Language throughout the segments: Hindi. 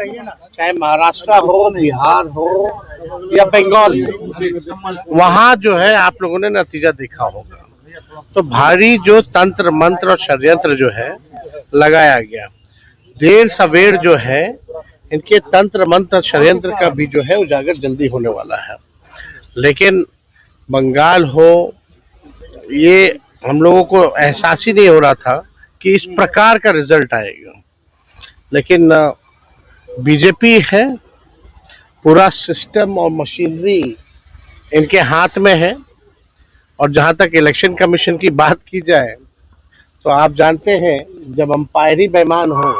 चाहे महाराष्ट्र हो, बिहार हो या बंगाल हो, वहाँ जो है आप लोगों ने नतीजा देखा होगा। तो भारी जो तंत्र मंत्र और षड्यंत्र जो है लगाया गया, देर सवेर जो है इनके तंत्र मंत्र षड्यंत्र का भी जो है उजागर जल्दी होने वाला है। लेकिन बंगाल हो, ये हम लोगों को एहसास ही नहीं हो रहा था कि इस प्रकार का रिजल्ट आएगा। लेकिन बीजेपी है, पूरा सिस्टम और मशीनरी इनके हाथ में है। और जहां तक इलेक्शन कमीशन की बात की जाए तो आप जानते हैं जब अंपायर ही बेईमान हो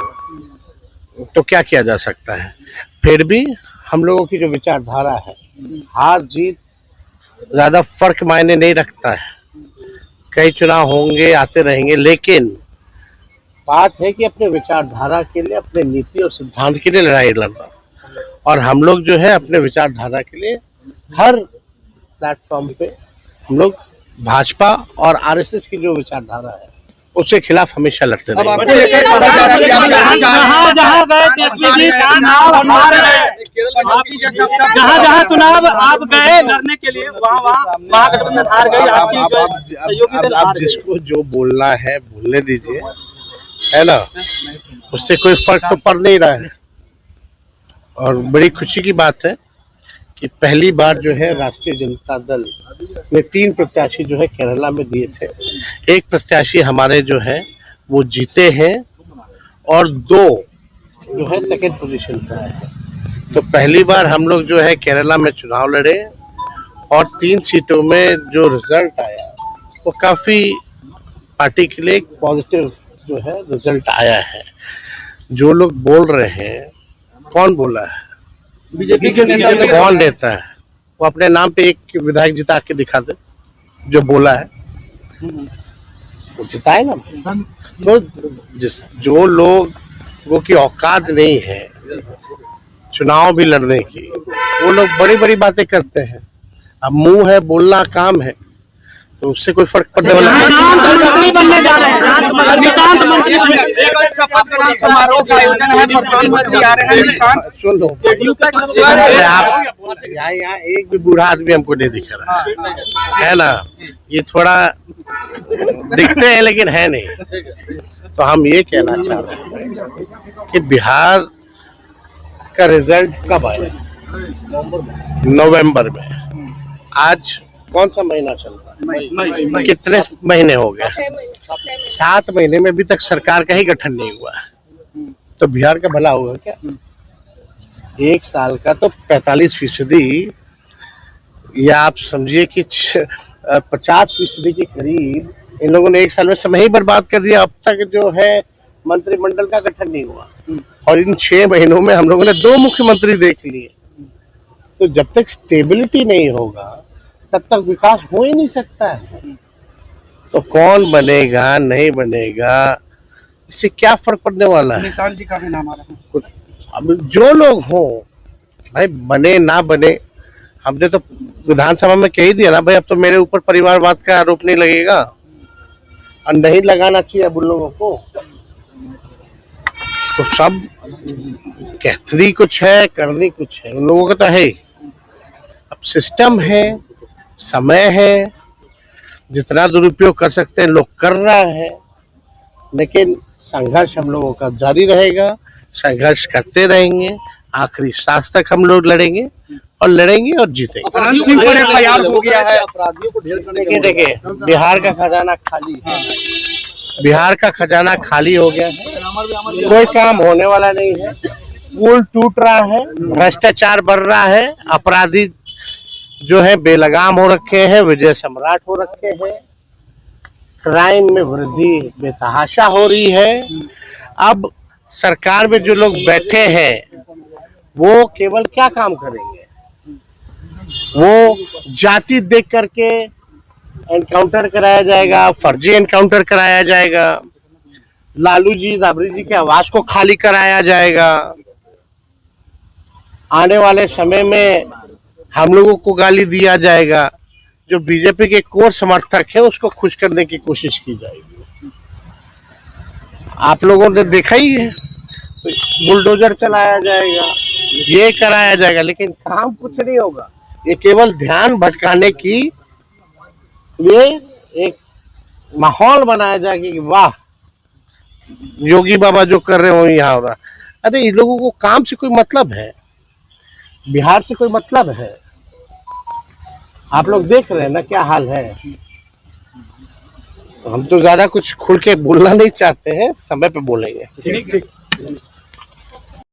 तो क्या किया जा सकता है। फिर भी हम लोगों की जो विचारधारा है, हार जीत ज्यादा फर्क मायने नहीं रखता है। कई चुनाव होंगे, आते रहेंगे, लेकिन बात है कि अपने विचारधारा के लिए, अपने नीति और सिद्धांत के लिए लड़ाई लड़ना। और हम लोग जो है अपने विचारधारा के लिए हर प्लेटफॉर्म पे हम लोग भाजपा और आरएसएस की जो विचारधारा है उसके खिलाफ हमेशा लड़ते रहे। जहाँ चुनाव आप गए लड़ने के लिए वहाँ गठबंधन हार गई। आप जिसको जो बोलना है बोलने दीजिए, है ना, उससे कोई फर्क तो पड़ नहीं रहा है। और बड़ी खुशी की बात है कि पहली बार जो है राष्ट्रीय जनता दल ने 3 प्रत्याशी जो है केरला में दिए थे। एक प्रत्याशी हमारे जो है वो जीते हैं और 2 जो है सेकंड पोजीशन पर आए हैं। तो पहली बार हम लोग जो है केरला में चुनाव लड़े और 3 सीटों में जो रिजल्ट आया वो काफी पार्टी के लिए एक पॉजिटिव जो है रिजल्ट आया है। जो लोग बोल रहे हैं, कौन बोला है? बीजेपी के नेता कौन देता है? वो अपने नाम पे एक विधायक जिता के दिखा दे जो बोला है, वो जिताए ना। तो जो लोगों की औकात नहीं है चुनाव भी लड़ने की, वो लोग बड़ी बड़ी बातें करते हैं। अब मुंह है, बोलना काम है, तो उससे कोई फर्क पड़ने वाला नहीं। सुन लो, आप यहाँ एक भी बूढ़ा आदमी हमको नहीं दिख रहा है ना। ये थोड़ा दिखते हैं लेकिन है नहीं। तो हम ये कहना चाह रहे हैं कि बिहार का रिजल्ट कब आएगा? नवंबर में। आज कौन सा महीना चल रहा है? कितने महीने हो गए? 7 महीने में अभी तक सरकार का ही गठन नहीं हुआ है। तो बिहार का भला होगा क्या? 1 साल का तो 45% या आप समझिए कि 50% के करीब इन लोगों ने 1 साल में समय ही बर्बाद कर दिया। अब तक जो है मंत्रिमंडल का गठन नहीं हुआ और इन 6 महीनों में हम लोगों ने 2 मुख्यमंत्री देख लिए। तो जब तक स्टेबिलिटी नहीं होगा तब तक विकास हो ही नहीं सकता है। तो कौन बनेगा नहीं बनेगा इससे क्या फर्क पड़ने वाला है? निशान जी का भी नाम आ रहा है। अब जो लोग हों भाई, बने ना बने, हमने तो विधानसभा में कह ही दिया ना भाई, अब तो मेरे ऊपर परिवारवाद का आरोप नहीं लगेगा और नहीं लगाना चाहिए अब उन लोगों को। तो सब कहती कुछ है, करनी कुछ है, उन लोगों का तो है। अब सिस्टम है, समय है, जितना दुरुपयोग कर सकते हैं लोग कर रहा है, लेकिन संघर्ष हम लोगों का जारी रहेगा। संघर्ष करते रहेंगे, आखिरी सांस तक हम लोग लड़ेंगे और जीतेंगे। देखिए, बिहार का खजाना खाली है, बिहार का खजाना खाली हो गया है, कोई काम होने वाला नहीं है, पुल टूट रहा है, भ्रष्टाचार बढ़ रहा है, अपराधी जो है बेलगाम हो रखे हैं, विजय सम्राट हो रखे हैं, क्राइम में वृद्धि बेतहाशा हो रही है। अब सरकार में जो लोग बैठे हैं वो केवल क्या काम करेंगे? वो जाति देख करके एनकाउंटर कराया जाएगा, फर्जी एनकाउंटर कराया जाएगा, लालू जी राबड़ी जी के आवास को खाली कराया जाएगा। आने वाले समय में हम लोगों को गाली दिया जाएगा। जो बीजेपी के कोर समर्थक है उसको खुश करने की कोशिश की जाएगी। आप लोगों ने देखा ही है तो बुलडोजर चलाया जाएगा, ये कराया जाएगा, लेकिन काम कुछ नहीं होगा। ये केवल ध्यान भटकाने की ये एक माहौल बनाया जाएगा कि वाह योगी बाबा जो कर रहे हो यहाँ हो रहा। अरे इन लोगों को काम से कोई मतलब है, बिहार से कोई मतलब है? आप लोग देख रहे हैं ना क्या हाल है। हम तो ज्यादा कुछ खुल के बोलना नहीं चाहते हैं, समय पे बोलेंगे। ठीक।